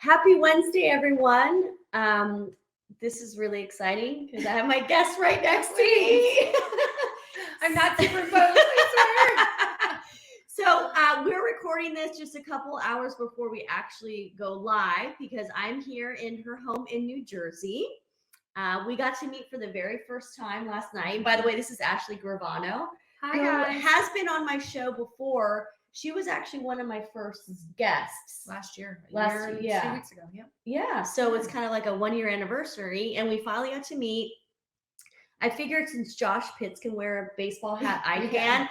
Happy Wednesday, everyone. This is really exciting because I have my guest right next to me. I'm not superimposed, I swear. So we're recording this just a couple hours before we actually go live because I'm here in her home in New Jersey. We got to meet for the very first time last night. By the way, this is Ashley Gravano, Hi, who guys. has been on my show before. She was actually one of my first guests Last year. 2 weeks ago. Yep. Yeah. So it's kind of like a 1-year anniversary, and we finally got to meet. I figured since Josh Pitts can wear a baseball hat, I can.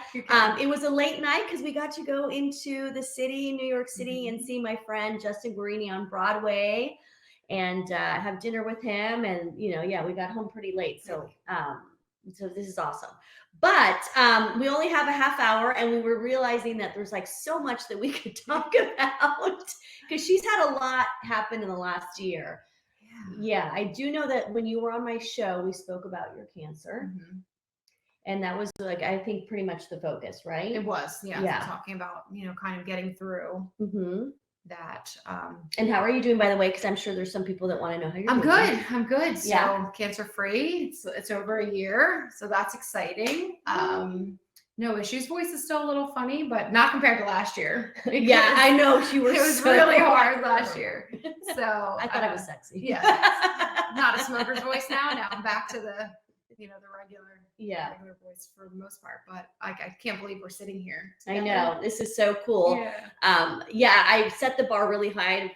It was a late night because we got to go into the city, New York City, and see my friend Justin Guarini on Broadway and have dinner with him. And, we got home pretty late. So this is awesome. But we only have a half hour, and we were realizing that there's like so much that we could talk about because she's had a lot happen in the last year. Yeah, I do know that when you were on my show, we spoke about your cancer. Mm-hmm. And that was I think pretty much the focus, right? It was, yeah. So talking about, kind of getting through that. And how are you doing, by the way? Because I'm sure there's some people that want to know how you're doing. I'm good. So cancer-free. It's over a year. So that's exciting. No issues. Voice is still a little funny, but not compared to last year. Yeah, I know. It was really hard last year. So I thought it was sexy. Yeah. Not a smoker's voice now. Now I'm back to the regular voice for the most part. But I can't believe we're sitting here together. I know. This is so cool. Yeah. I set the bar really high,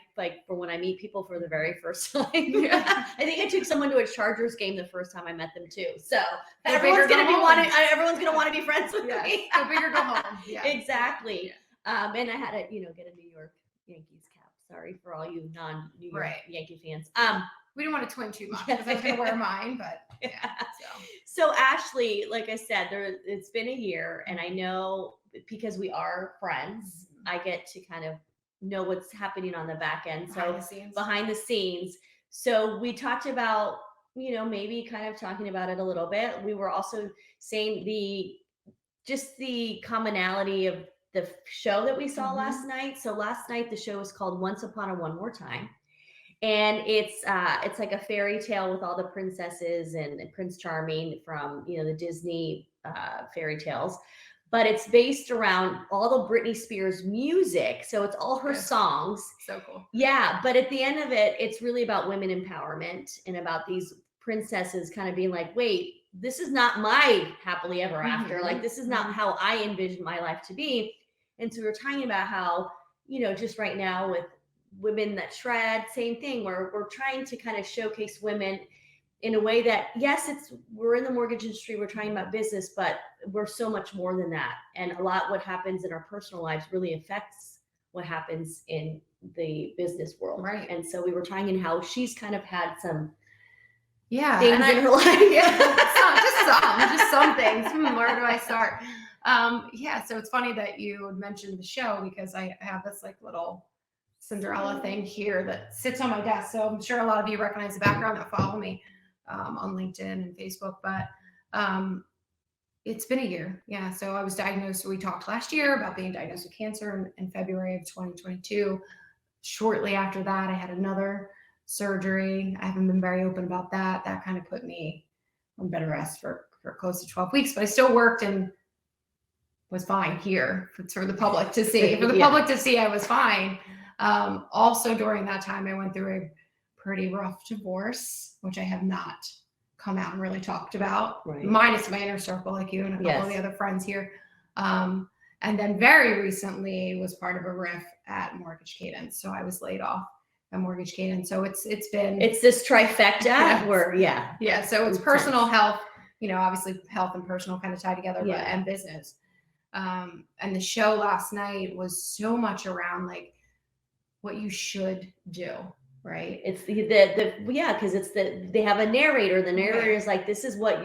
for when I meet people for the very first time. I think I took someone to a Chargers game the first time I met them too. So everyone's gonna want to be friends with me. Go big or go home. Yeah. Exactly. Yeah. And I had to, get a New York Yankees cap. Sorry for all you non-New York Yankee fans. We don't want to twin too much because I was going to wear mine, but So Ashley, like I said, it's been a year, and I know because we are friends, I get to kind of know what's happening on the back end. Behind the scenes. So we talked about, maybe kind of talking about it a little bit. We were also saying the commonality of the show that we saw last night. So last night, the show was called Once Upon a One More Time. And it's like a fairy tale with all the princesses and Prince Charming from, the Disney fairy tales. But it's based around all the Britney Spears music. So it's all her songs. So cool. Yeah. But at the end of it, it's really about women empowerment and about these princesses kind of being like, wait, this is not my happily ever after. Like, this is not how I envision my life to be. And so we're talking about how, just right now with women that shred, same thing, where we're trying to kind of showcase women in a way that, yes, we're in the mortgage industry, we're talking about business, but we're so much more than that. And a lot what happens in our personal lives really affects what happens in the business world. Right. And so we were talking in how she's kind of had some things in her life. Just some things. Where do I start? So it's funny that you mentioned the show because I have this little Cinderella thing here that sits on my desk. So I'm sure a lot of you recognize the background that follow me on LinkedIn and Facebook, but it's been a year. Yeah. So I was diagnosed. We talked last year about being diagnosed with cancer in February of 2022. Shortly after that, I had another surgery. I haven't been very open about that. That kind of put me on bed rest for close to 12 weeks, but I still worked and was fine here for the public to see. For the public to see, I was fine. Also during that time, I went through a pretty rough divorce, which I have not come out and really talked about, minus my inner circle, like you and a couple of the other friends here. And then very recently was part of a RIF at Mortgage Cadence. So I was laid off at Mortgage Cadence. So it's this trifecta where, so it's personal health, obviously health and personal kind of tied together, but and business. And the show last night was so much around what you should do, right? It's because they have a narrator. The narrator is like, this is what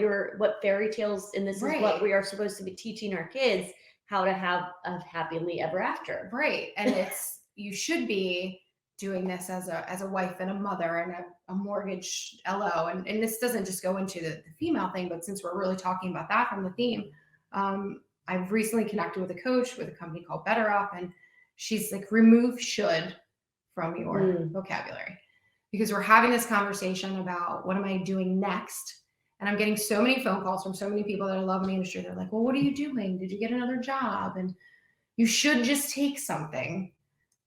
fairy tales, and this is what we are supposed to be teaching our kids how to have a happily ever after. Right. And you should be doing this as a wife and a mother and a mortgage LO. And this doesn't just go into the female thing, but since we're really talking about that from the theme, I've recently connected with a coach with a company called Better Up, and she's like, remove should from your vocabulary, because we're having this conversation about what am I doing next. And I'm getting so many phone calls from so many people that I love in the industry. They're like, well, what are you doing? Did you get another job? And you should just take something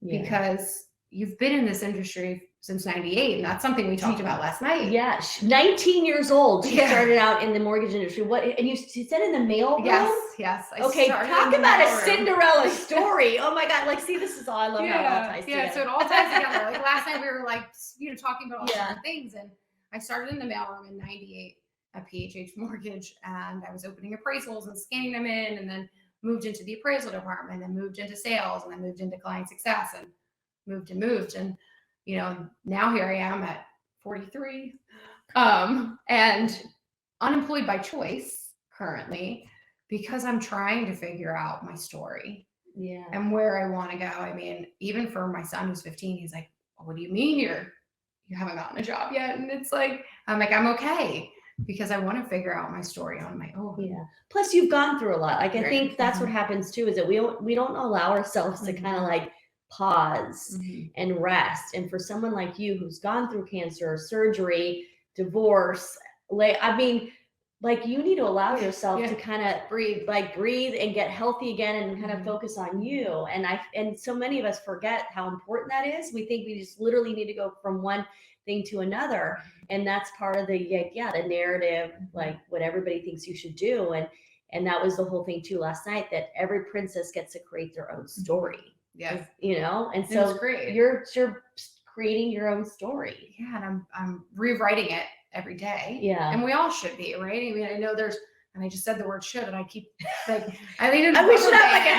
because you've been in this industry since 98. And that's something we talked about last night. Yeah. 19 years old. She started out in the mortgage industry. What, and you said in the mail room? Yes. Okay. Talk about a Cinderella story. Oh my God. Like, see, this is all I love how it all ties together. Yeah. So it all ties together. Like last night we were like, talking about all different things. And I started in the mailroom in 98 at PHH Mortgage, and I was opening appraisals and scanning them in, and then moved into the appraisal department, and moved into sales, and then moved into client success, and moved. And, now here I am at 43, and unemployed by choice currently, because I'm trying to figure out my story and where I want to go. I mean, even for my son who's 15, he's like, what do you mean you haven't gotten a job yet? And it's like, I'm okay, because I want to figure out my story on my own. Yeah. Plus you've gone through a lot. Like, I think that's what happens too, is that we don't allow ourselves to kind of like pause and rest. And for someone like you who's gone through cancer, surgery, divorce, you need to allow yourself to kind of breathe and get healthy again and kind of focus on you. And so many of us forget how important that is. We think we just literally need to go from one thing to another. And that's part of the narrative, like what everybody thinks you should do. And that was the whole thing too last night, that every princess gets to create their own story. Yeah. And so you're creating your own story. Yeah. And I'm rewriting it every day. Yeah. And we all should be, right? I mean, I know and I just said the word should, and I keep like, we should have like a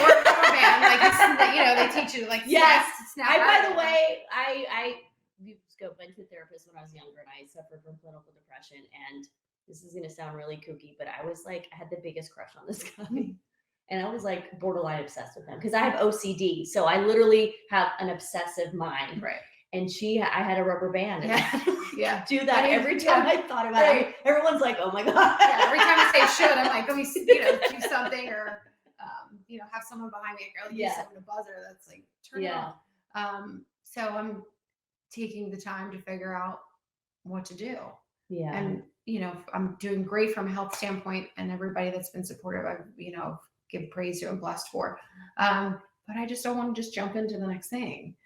rubber band. Like, they teach you like, snap. By the way, I went to a therapist when I was younger, and I suffered from clinical depression. And this is going to sound really kooky, but I was like, I had the biggest crush on this guy. And I was like borderline obsessed with him because I have OCD. So I literally have an obsessive mind. Right. And I had a rubber band. And do that every time I thought about it. Everyone's like, oh my God. Yeah, every time I say should, I'm like, let me do something, or, have someone behind me, or use something to buzzer that's like, turn it off. So I'm taking the time to figure out what to do. Yeah. And, I'm doing great from a health standpoint, and everybody that's been supportive, I've, give praise to and blessed for. But I just don't want to just jump into the next thing.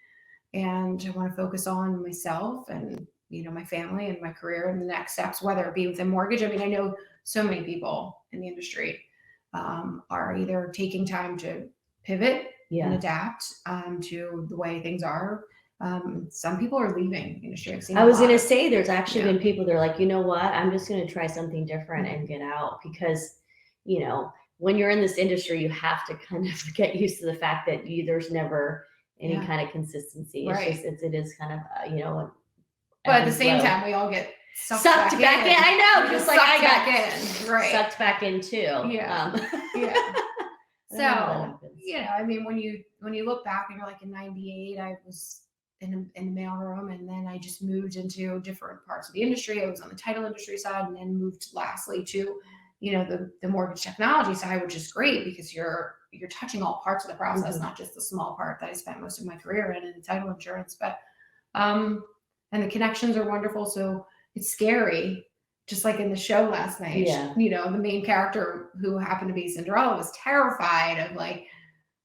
And I want to focus on myself and, my family and my career and the next steps, whether it be within mortgage. I mean, I know so many people in the industry are either taking time to pivot and adapt to the way things are. Some people are leaving the industry. I was going to say, there's actually been people that are like, you know what, I'm just going to try something different and get out, because, when you're in this industry, you have to kind of get used to the fact that there's never any kind of consistency. It's just, it is kind of, but at the same time, we all get sucked back in. I know, just like I got sucked back in too. Yeah. So, I mean, when you look back and you're like, in 98, I was in the mailroom, and then I just moved into different parts of the industry. I was on the title industry side, and then moved lastly to, the mortgage technology side, which is great because you're touching all parts of the process, not just the small part that I spent most of my career in the title insurance. But and the connections are wonderful. So it's scary, just like in the show last night. The main character, who happened to be Cinderella, was terrified of, like,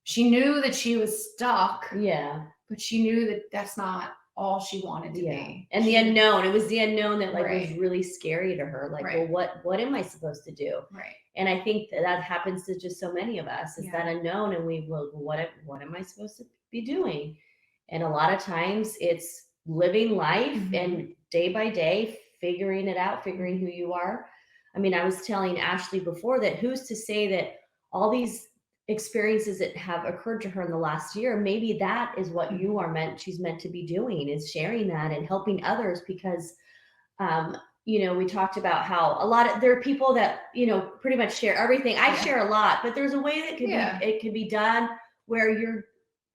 she knew that she was stuck. Yeah. But she knew that that's not all she wanted to be. And the unknown. It was the unknown that was really scary to her. Like, well, what am I supposed to do? Right. And I think that happens to just so many of us, is that unknown. And what am I supposed to be doing? And a lot of times it's living life and day by day, figuring it out, figuring who you are. I mean, I was telling Ashley before that who's to say that all these experiences that have occurred to her in the last year, maybe that is what she's meant to be doing, is sharing that and helping others, because we talked about how there are people that pretty much share everything. I share a lot, but there's a way that it can be done where you're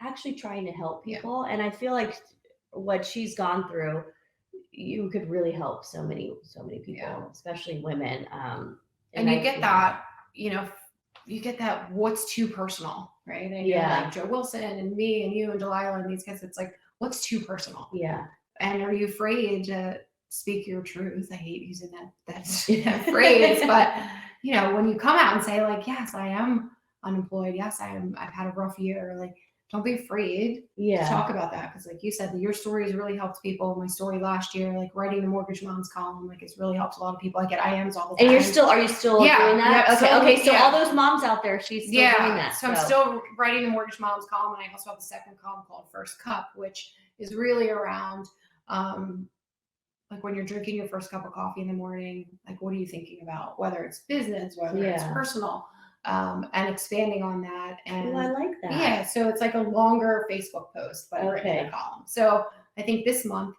actually trying to help people. And I feel like what she's gone through, you could really help so many people, especially women. And you get that, you get that what's too personal. right? And Yeah. like Joe Wilson and me and you and Delilah and these guys, it's like, what's too personal? Yeah. And are you afraid to speak your truth? I hate using that phrase, but you know, when you come out and say like, yes, I am unemployed. Yes, I've had a rough year. Like, don't be afraid to talk about that. Cause like you said, your story has really helped people. My story last year, like writing the Mortgage Moms column, like it's really helped a lot of people. I get IMs all the time. And are you still doing that? Yeah, Okay. So all those moms out there, she's still doing that. So I'm still writing the Mortgage Moms column. And I also have a second column called First Cup, which is really around, like when you're drinking your first cup of coffee in the morning, like what are you thinking about? Whether it's business, whether it's personal, and expanding on that. And I like that. Yeah, so it's like a longer Facebook post, but written in a column. So I think this month,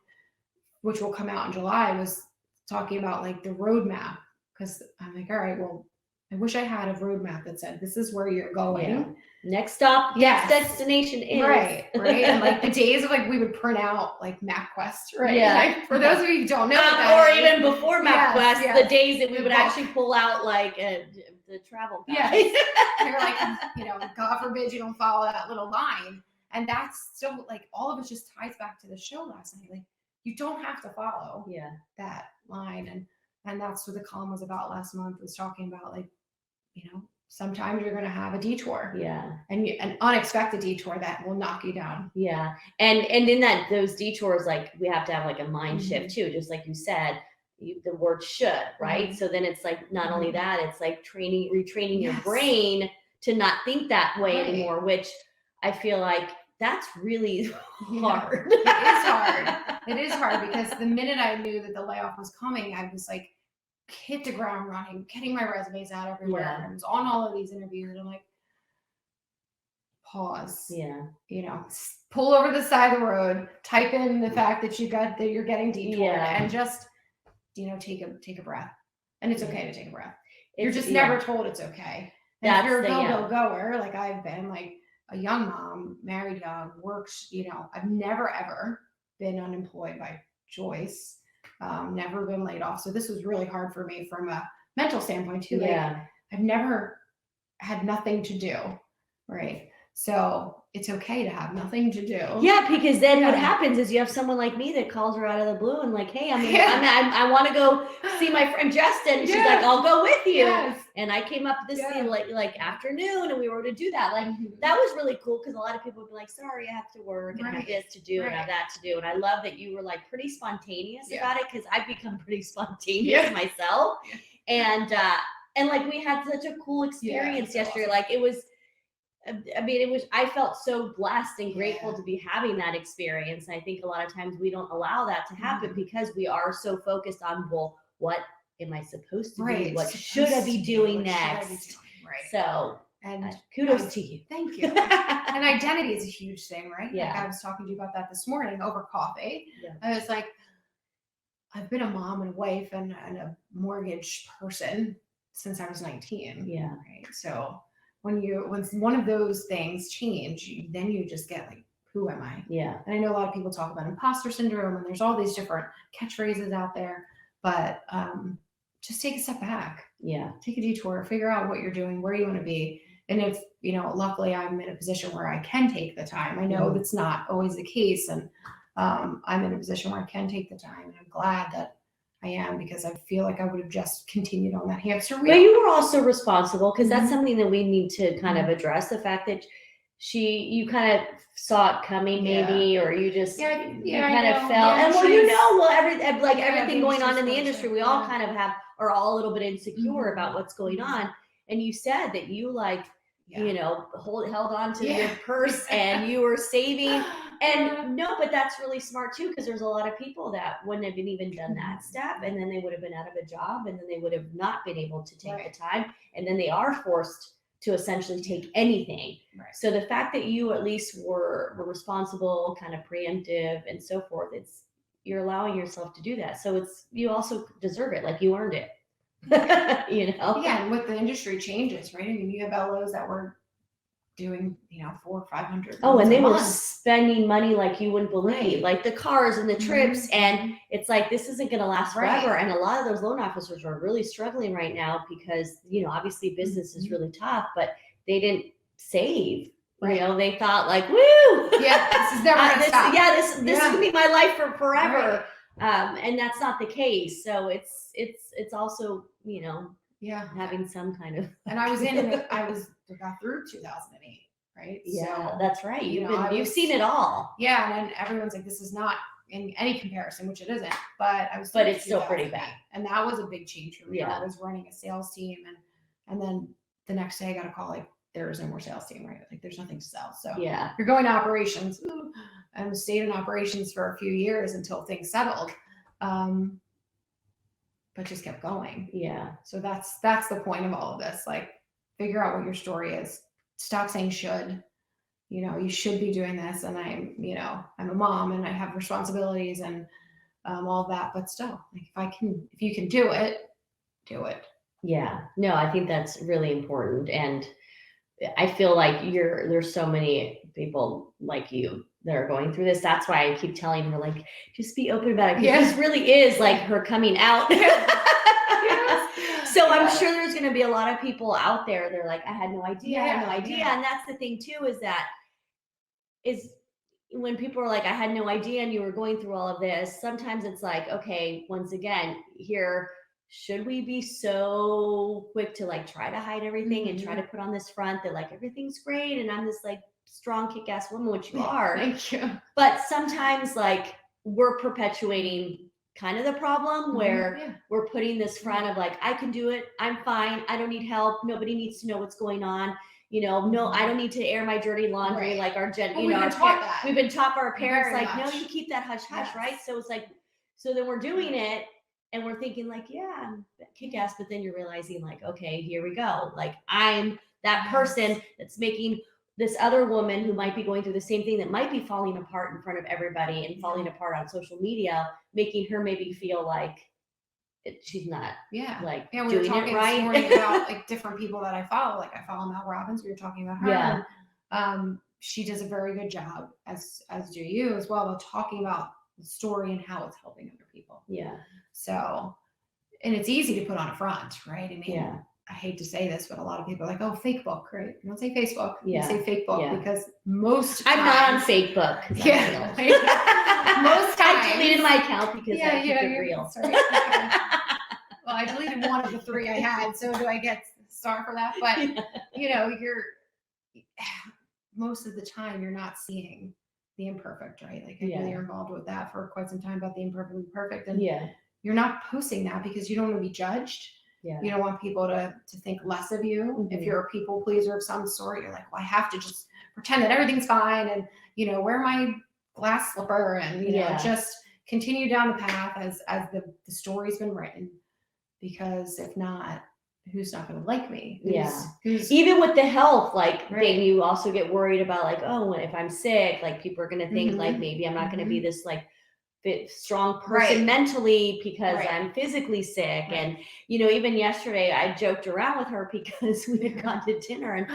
which will come out in July, was talking about like the roadmap. Because I'm like, all right, well, I wish I had a roadmap that said this is where you're going. Yeah. Next stop, next destination is right. And like the days of like we would print out like MapQuest, right? Yeah. Like, for those of you who don't know, or even before MapQuest, the days that we would book. actually pull out like the travel guide. You're like, you know, God forbid you don't follow that little line, and that's still like all of it just ties back to the show last night. Like you don't have to follow that line, and that's what the column was about last month. Was talking about like, you know, sometimes you're going to have a detour. And an unexpected detour that will knock you down. And in those detours, like we have to have like a mind shift too, just like you said, the word should, right? So then it's like, not only that, it's like retraining your brain to not think that way anymore, which I feel like that's really hard. It is hard. It is hard because the minute I knew that the layoff was coming, I was like, hit the ground running, getting my resumes out everywhere. I was on all of these interviews and I'm like, pause. You know, pull over the side of the road, type in the fact that you're getting detoured and just, you know, take a breath. And it's okay to take a breath. You're just never told it's okay. And if you're a goer, like I've been, like a young mom, married young, works, you know, I've never ever been unemployed by choice. Never been laid off. So this was really hard for me from a mental standpoint too. Like, I've never had nothing to do. Right. So it's okay to have nothing to do. Because then what happens is you have someone like me that calls her out of the blue and like, hey, I want to go see my friend Justin. She's like, I'll go with you. And I came up this like afternoon and we were to do that. Like that was really cool because a lot of people would be like, sorry, I have to work and I have this to do and I have that to do. And I love that you were like pretty spontaneous about it because I've become pretty spontaneous myself. And like we had such a cool experience yesterday. Awesome. Like it was, I felt so blessed and grateful to be having that experience. And I think a lot of times we don't allow that to happen because we are so focused on, well, what am I supposed to do? What should I be doing next? So, and kudos to you. Thank you. And identity is a huge thing, right? Like I was talking to you about that this morning over coffee. I was like, I've been a mom and a wife and a mortgage person since I was 19. Right. So when one of those things change, then you just get like, who am I? And I know a lot of people talk about imposter syndrome and there's all these different catchphrases out there, but just take a step back. Take a detour, figure out what you're doing, where you want to be. And if, you know, luckily I'm in a position where I can take the time. I know that's not always the case. And I'm in a position where I can take the time. And I'm glad that I am because I feel like I would have just continued on that hamster wheel. But you were also responsible because that's something that we need to kind of address, the fact that you kind of saw it coming maybe, or you just you kind of felt, and everything going on in the industry, we all kind of are all a little bit insecure about what's going on. And you said that you you know, held on to your purse and you were saving. And but that's really smart too, because there's a lot of people that wouldn't have even done that step, and then they would have been out of a job, and then they would have not been able to take the time, and then they are forced to essentially take anything. So the fact that you at least were responsible, kind of preemptive and so forth, you're allowing yourself to do that. So you also deserve it, like you earned it. You know? And with the industry changes, right? I mean, you have LOs that were doing, you know, $400 or $500. And they were spending money like you wouldn't believe, like the cars and the trips. And it's like, this isn't going to last forever. And a lot of those loan officers are really struggling right now because, you know, obviously business is really tough, but they didn't save You know, they thought like, woo, Yeah, this is never gonna stop. This is gonna be my life for forever. And that's not the case. So it's also, you know, having some kind of. And I got through 2008, right? Yeah, so, that's right. You know, You've seen it all. Yeah, and then everyone's like, this is not in any comparison, which it isn't. But But it's still pretty bad. And that was a big change for me. Yeah. I was running a sales team, and then the next day I got a call like, there is no more sales team, right? Like there's nothing to sell. So yeah, you're going to operations. I stayed in operations for a few years until things settled. But just kept going. Yeah. So that's the point of all of this. Like, figure out what your story is. Stop saying should. You know, you should be doing this, and I'm a mom and I have responsibilities and all of that. But still, like if you can do it, do it. Yeah. No, I think that's really important, and I feel like there's so many people like you that are going through this. That's why I keep telling her, like, just be open about it. Because this really is like her coming out. So I'm sure there's going to be a lot of people out there. They're like, I had no idea. I had no idea. And that's the thing too, is when people are like, I had no idea and you were going through all of this, sometimes it's like, okay, once again, here, should we be so quick to like try to hide everything and try to put on this front that like everything's great and I'm this like strong kick-ass woman, which you are. Thank you. But sometimes like we're perpetuating kind of the problem where we're putting this front of like, I can do it, I'm fine, I don't need help, nobody needs to know what's going on. You know, no, I don't need to air my dirty laundry. Like we've been taught by our parents, very like, much. no, you keep that hush hush, right? So it's like, so then we're doing it. And we're thinking like, yeah, I'm kick-ass, but then you're realizing like, okay, here we go. Like I'm that person that's making this other woman who might be going through the same thing that might be falling apart in front of everybody and falling apart on social media, making her maybe feel like she's not like we were doing talking it right. this morning about like different people that I follow. Like I follow Mel Robbins. We were talking about her. Yeah. And, she does a very good job, as do you as well, about talking about the story and how it's helping other people. Yeah. So, and it's easy to put on a front, right? I mean, I hate to say this, but a lot of people are like, oh, fake book, right? You don't say Facebook, you say fake book because most times, I'm not on Facebook. Yeah. Most times. I deleted my account because I keep it real. Sorry. Well, I deleted one of the 3 I had, so do I get star for that? But, you know, most of the time you're not seeing the imperfect, right? Like I know you're involved with that for quite some time about the imperfect and perfect. And you're not posting that because you don't want to be judged. Yeah. You don't want people to think less of you. Mm-hmm. If you're a people pleaser of some sort, you're like, well, I have to just pretend that everything's fine and, you know, wear my glass slipper and, you know, just continue down the path as the story's been written. Because if not, who's not going to like me? Who's even with the health thing, you also get worried about like, oh, if I'm sick, like people are going to think like maybe I'm not going to be this like fit, strong person mentally because I'm physically sick. And, you know, even yesterday I joked around with her because we had gone to dinner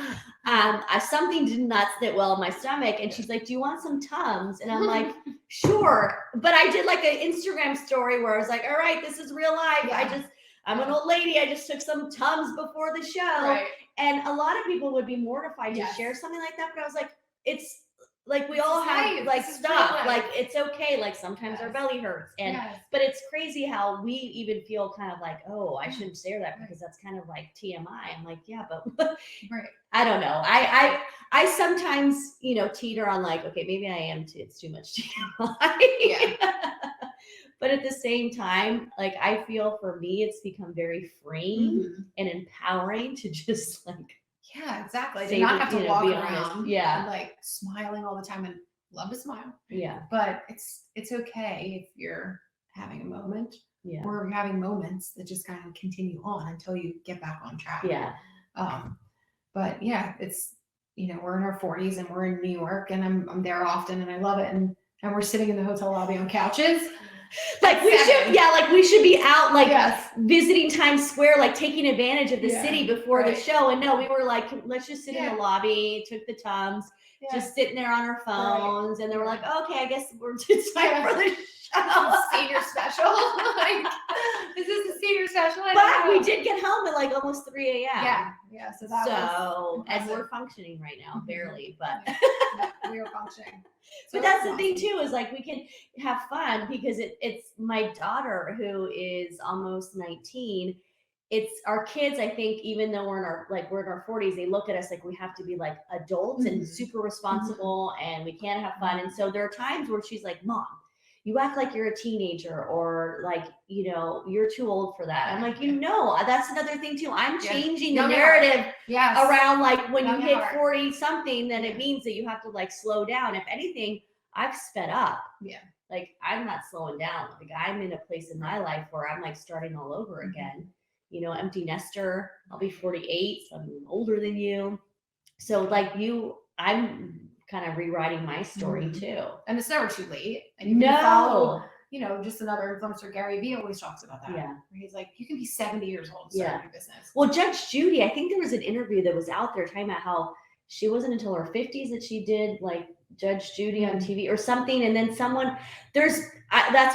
and something did not sit well in my stomach. And she's like, do you want some Tums? And I'm like, sure. But I did like an Instagram story where I was like, all right, this is real life. I'm an old lady. I just took some Tums before the show. And a lot of people would be mortified to share something like that. But I was like, it's like, we all have like stuff, like it's okay. Like sometimes our belly hurts. And, but it's crazy how we even feel kind of like, oh, I shouldn't share that because that's kind of like TMI. I'm like, yeah, but I don't know. I sometimes, you know, teeter on like, okay, maybe I am it's too much TMI. But at the same time, like I feel for me, it's become very freeing and empowering to just like, exactly. To not have to walk around, and like smiling all the time, and love to smile. But it's okay if you're having a moment, or you're having moments that just kind of continue on until you get back on track. But it's, you know, we're in our 40s and we're in New York, and I'm there often, and I love it, and we're sitting in the hotel lobby on couches. Like we should, like we should be out like Yes. visiting Times Square, like taking advantage of the Yeah, city before the right. show. And no, we were like, let's just sit in Yeah. the lobby, took the Tums, Yeah. just sitting there on our phones. And they were Yeah. like, okay, I guess it's time for the show. Senior special. Like, is this a senior special? I But don't know. we did get home at like almost 3 a.m. Yeah. So that was and impressive. we're functioning right now, Mhm. barely, but we are functioning. So but that's the awesome. thing too, is like we can have fun because it's my daughter who is almost 19. It's our kids, I think, even though we're in our 40s, they look at us like we have to be like adults and super responsible and we can't have fun. And so there are times where she's like, Mom, you act like you're a teenager, or like, you're too old for that. I'm like, that's another thing too. I'm changing the narrative around like when you hit 40 something, then it means that you have to like slow down. If anything, I've sped up. Yeah. Like I'm not slowing down. Like I'm in a place in my life where I'm like starting all over again. Empty nester. I'll be 48, so I'm older than you. So like I'm kind of rewriting my story too. And it's never too late. And you can follow, just another influencer, Gary Vee, always talks about that. Yeah. He's like, you can be 70 years old and start your business. Well, Judge Judy, I think there was an interview that was out there talking about how she wasn't until her 50s that she did like Judge Judy on TV or something. And then that's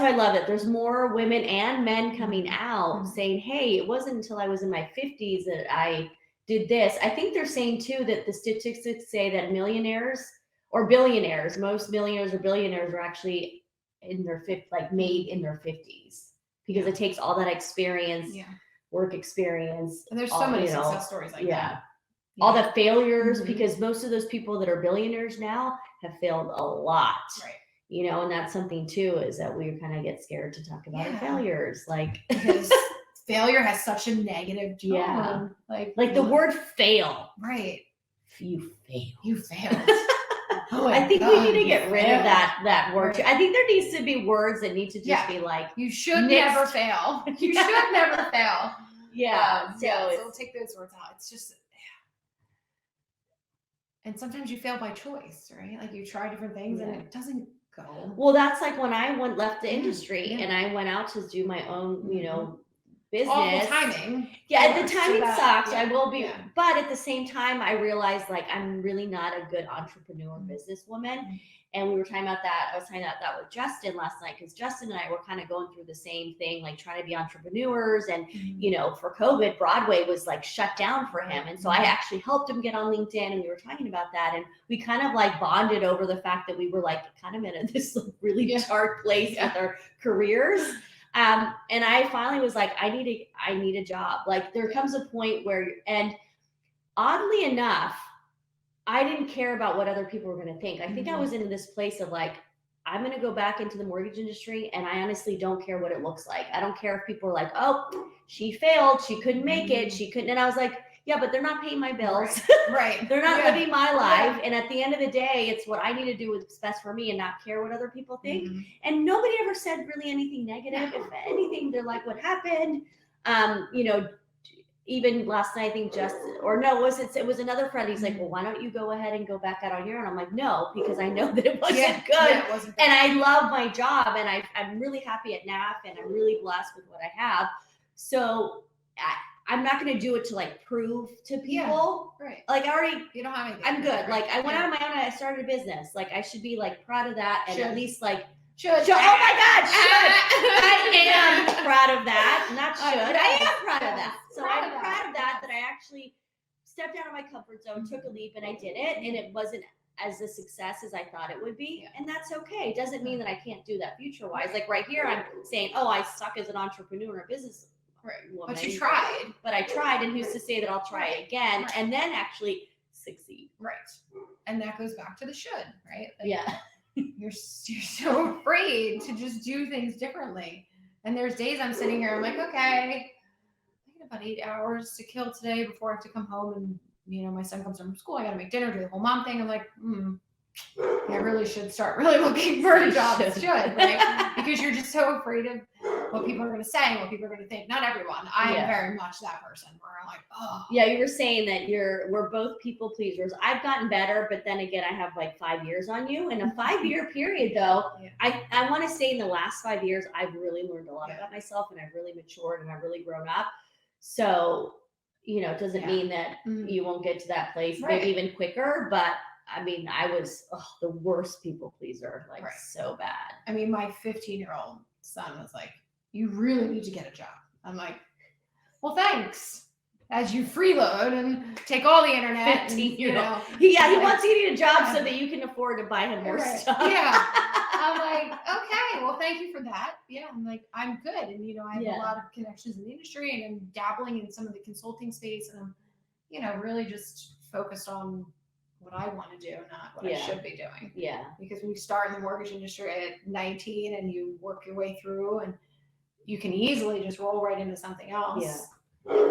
why I love it. There's more women and men coming out saying, hey, it wasn't until I was in my 50s that I did this. I think they're saying too that the statistics say that millionaires or billionaires, most millionaires or billionaires are actually in their made in their 50s because it takes all that experience, work experience. And there's so many success stories like that. All the failures, because most of those people that are billionaires now have failed a lot. Right. And that's something too, is that we kind of get scared to talk about our failures. Like because failure has such a negative tone. Yeah. Like the word fail. Right. You failed. You failed. I think we need to get rid of that word too. I think there needs to be words that need to just be like, you should never fail. You should never fail. Yeah. So we'll take those words out. It's just, and sometimes you fail by choice, right? Like you try different things and it doesn't go. Well, that's like when I left the industry and I went out to do my own, business. Awful timing. Yeah, the timing sucks. I will be, but at the same time, I realized like I'm really not a good entrepreneur businesswoman. And we were talking about that. I was talking about that with Justin last night because Justin and I were kind of going through the same thing, like trying to be entrepreneurs. And for COVID, Broadway was like shut down for him, and so I actually helped him get on LinkedIn, and we were talking about that, and we kind of like bonded over the fact that we were like kind of in this really dark place with our careers. And I finally was like, I need a job. Like there comes a point where, and oddly enough, I didn't care about what other people were going to think. I think I was in this place of like, I'm going to go back into the mortgage industry and I honestly don't care what it looks like. I don't care if people are like, oh, she failed. She couldn't make it. She couldn't. And I was like, yeah, but they're not paying my bills. Right. They're not living my life. And at the end of the day, it's what I need to do what's best for me and not care what other people think. And nobody ever said really anything negative. If anything, they're like, what happened? Even last night, I think it was another friend. He's like, well, why don't you go ahead and go back out on your own? I'm like, no, because I know that it wasn't good. Yeah, it wasn't good. And I love my job and I'm really happy at NAF and I'm really blessed with what I have. So I'm not going to do it to like prove to people. Yeah, right. Like you don't have anything. I'm good. Like I went out on my own and I started a business. Like I should be like proud of that. And at least like, should. Oh my God, should. I am proud of that. Not should. I am proud of that. So I'm proud of that I actually stepped out of my comfort zone, took a leap, and I did it. And it wasn't as a success as I thought it would be. And that's okay. It doesn't mean that I can't do that future-wise. Like right here, I'm saying, oh, I suck as an entrepreneur or business woman. But you tried. But I tried. And who's to say that I'll try again and then actually succeed. Right. And that goes back to the should, right? Like, yeah. You're so afraid to just do things differently. And there's days I'm sitting here, I'm like, okay, I got about 8 hours to kill today before I have to come home and, my son comes home from school. I got to make dinner, do the whole mom thing. I'm like, I really should start really looking for a job. Right? Because you're just so afraid of what people are going to say and what people are going to think. Not everyone. I Yeah. am very much that person where I'm like, oh. Yeah, you were saying that we're both people pleasers. I've gotten better, but then again, I have like 5 years on you. In a 5-year period, though, Yeah. I want to say in the last 5 years, I've really learned a lot Yeah. about myself, and I've really matured, and I've really grown up. So, it doesn't mean that you won't get to that place, maybe even quicker. But I mean, I was the worst people pleaser, like so bad. I mean, my 15-year-old son was like, "You really need to get a job." I'm like, "Well, thanks." As you freeload and take all the internet. 15-year-old. He wants you to get a job so that you can afford to buy him more stuff. Yeah. I'm like, okay, well, thank you for that. Yeah, I'm like, I'm good. And, I have a lot of connections in the industry, and I'm dabbling in some of the consulting space, and I'm, really just focused on what I want to do, not what I should be doing. Yeah. Because when you start in the mortgage industry at 19 and you work your way through, and you can easily just roll right into something else. Yeah.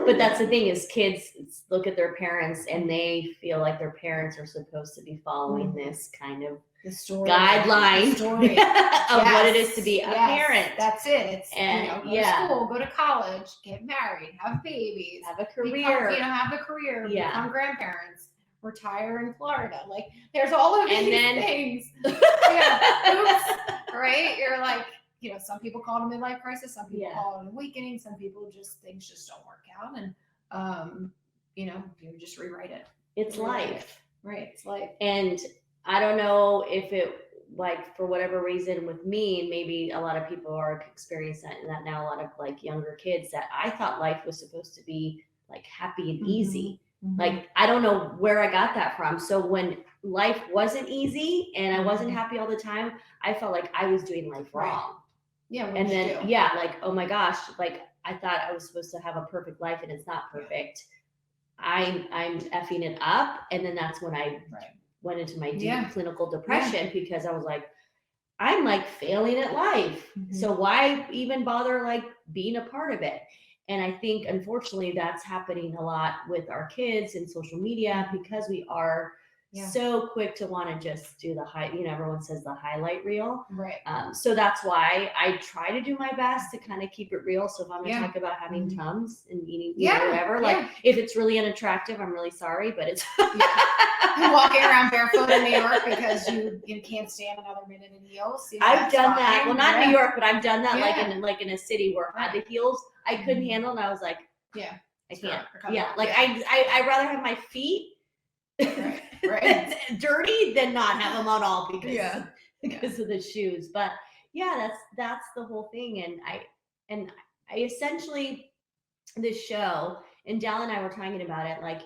But that's the thing is kids look at their parents and they feel like their parents are supposed to be following this kind of guideline of what it is to be a parent. That's it. It's, and go to school, go to college, get married, have babies, have a career, have a career, become grandparents, retire in Florida. Like there's all of these things. Right? You're like, some people call it a midlife crisis, some people call it an awakening, some people things just don't work out, and you just rewrite it. It's life. Right, it's life. And I don't know if it, like, for whatever reason with me, and maybe a lot of people are experiencing that now, a lot of like younger kids, that I thought life was supposed to be like happy and easy. Like, I don't know where I got that from. So when life wasn't easy and I wasn't happy all the time, I felt like I was doing life wrong. Yeah. And then, like, oh my gosh, like I thought I was supposed to have a perfect life and it's not perfect. I'm effing it up. And then that's when I went into my deep clinical depression because I was like, I'm like failing at life. So why even bother like being a part of it? And I think, unfortunately, that's happening a lot with our kids and social media because we are so quick to want to just do the everyone says the highlight reel. Right. So that's why I try to do my best to kind of keep it real. So if I'm going to talk about having Tums and eating, whatever, like if it's really unattractive, I'm really sorry, but it's walking around barefoot in New York because you can't stand another minute in heels. I've done that. Well, not in New York, but I've done that like in a city where I had the heels I couldn't handle, and I was like, I can't. I'd rather have my feet dirty than not have them on all because of the shoes. But that's the whole thing. And I essentially, this show, and Dal and I were talking about it, like,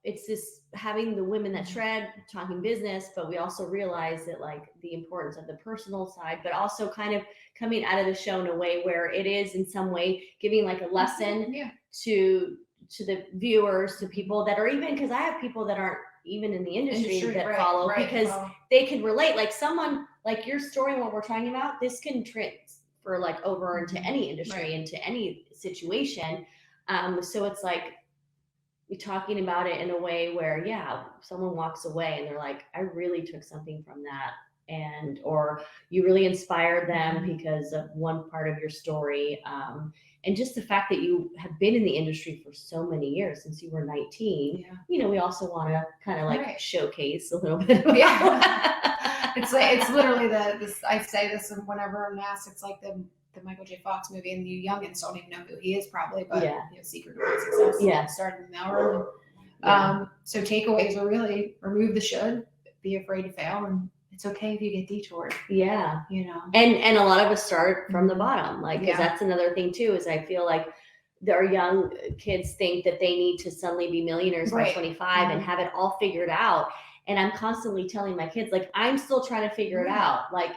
it's this having the women that shred, talking business, but we also realize that like the importance of the personal side, but also kind of coming out of the show in a way where it is in some way giving like a lesson to the viewers, to people that are even, because I have people that aren't even in the industry that follow because they can relate. Like someone like your story and what we're talking about, this can transfer like over into any industry, into any situation. So it's like, we're talking about it in a way where, someone walks away and they're like, I really took something from that. Or you really inspired them because of one part of your story. And just the fact that you have been in the industry for so many years, since you were 19, we also want to kind of like showcase a little bit. It's literally I say this whenever I'm asked, it's like the Michael J. Fox movie, and the youngins don't even know who he is probably, but Secret of Success started in the hour. So takeaways are really remove the should, be afraid to fail, and it's okay if you get detoured. And a lot of us start from the bottom, like, because that's another thing too, is I feel like our young kids think that they need to suddenly be millionaires by 25 and have it all figured out. And I'm constantly telling my kids, like, I'm still trying to figure it out. Like,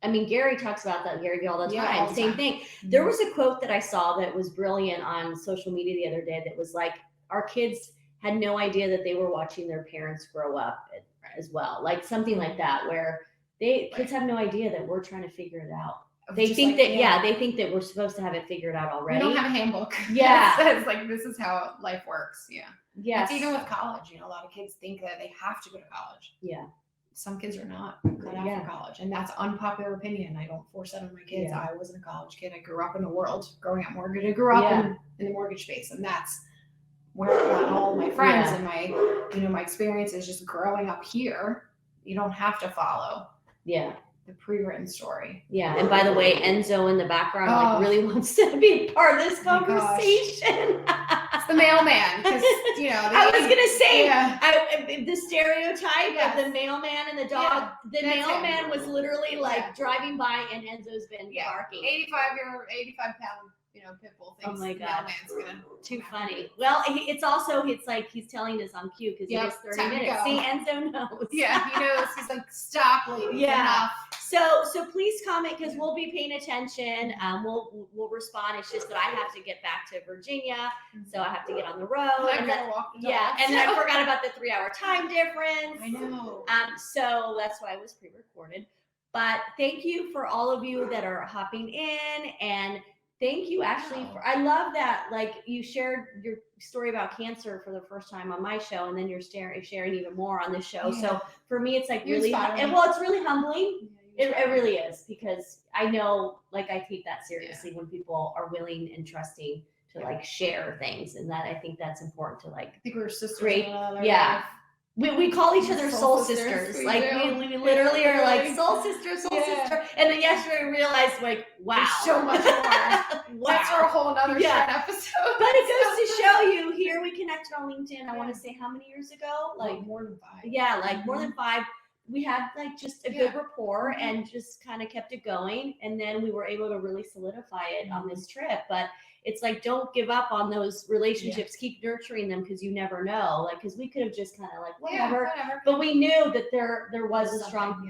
I mean, Gary talks about that, Gary Vee, all the time. Same thing. There was a quote that I saw that was brilliant on social media the other day that was like, our kids had no idea that they were watching their parents grow up as well. Like something like that, where kids have no idea that we're trying to figure it out. They think they think that we're supposed to have it figured out already. We don't have a handbook. Yeah. It says like, this is how life works. Yeah. Yes. It's even with college, a lot of kids think that they have to go to college. Yeah. some kids are not cut out Yeah. for college, and that's unpopular opinion. I don't force that on my kids. Yeah. I wasn't a college kid. I grew up in the world, growing up mortgage. I grew up Yeah. in the mortgage space, and that's where I got all my friends Yeah. and my experiences just growing up here. You don't have to follow Yeah. the pre-written story. Yeah. And by the way, Enzo in the background like Oh. really wants to be a part of this Oh my gosh. conversation. It's the mailman, because I was gonna say yeah. the stereotype Yes. of the mailman and the dog. Yeah, The that's mailman him. was literally like Yeah. driving by and Enzo's been Yeah. barking. 85-pound, pit bull Oh thinks my the gosh. mailman's gonna Too funny. Well, it's like he's telling us on cue because Yep, it is 30 time to minutes. go. See, Enzo knows. Yeah, he knows. He's like, stop, lady. Yeah. Enough. So please comment because we'll be paying attention. We'll respond. It's just that I have to get back to Virginia, so I have to get on the road. I'm And gonna walk the yeah, dogs. and then I forgot about the 3-hour time difference. I know. So that's why it was pre-recorded. But thank you for all of you that are hopping in, and thank you, Ashley. I love that, like, you shared your story about cancer for the first time on my show, and then you're sharing even more on this show. Yeah. So for me, it's like You really, inspire me. and well, it's really humbling. Yeah, It really is, because I know, like, I take that seriously when people are willing and trusting to like share things, and that I think that's important to like. I think we're sisters. Great. in another Yeah. life. We call each other soul sisters. We Like do. we literally are like Really. soul sister. Yeah. And then yesterday we realized like, wow. There's so much more. Wow. That's for a whole other Yeah. episode. But it goes to show you, here we connected on LinkedIn. I want to say how many years ago? Like more than 5. Yeah, like more than 5. We had like just a good rapport and just kind of kept it going. And then we were able to really solidify it on this trip. But it's like, don't give up on those relationships. Keep nurturing them, because you never know. Like, because we could have just kind of like, whatever. But we knew that there was a strong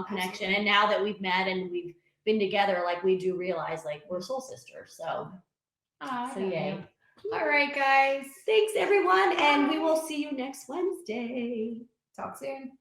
connection. And now that we've met and we've been together, like, we do realize like we're soul sisters. So yay. All right, guys. Thanks everyone. And we will see you next Wednesday. Talk soon.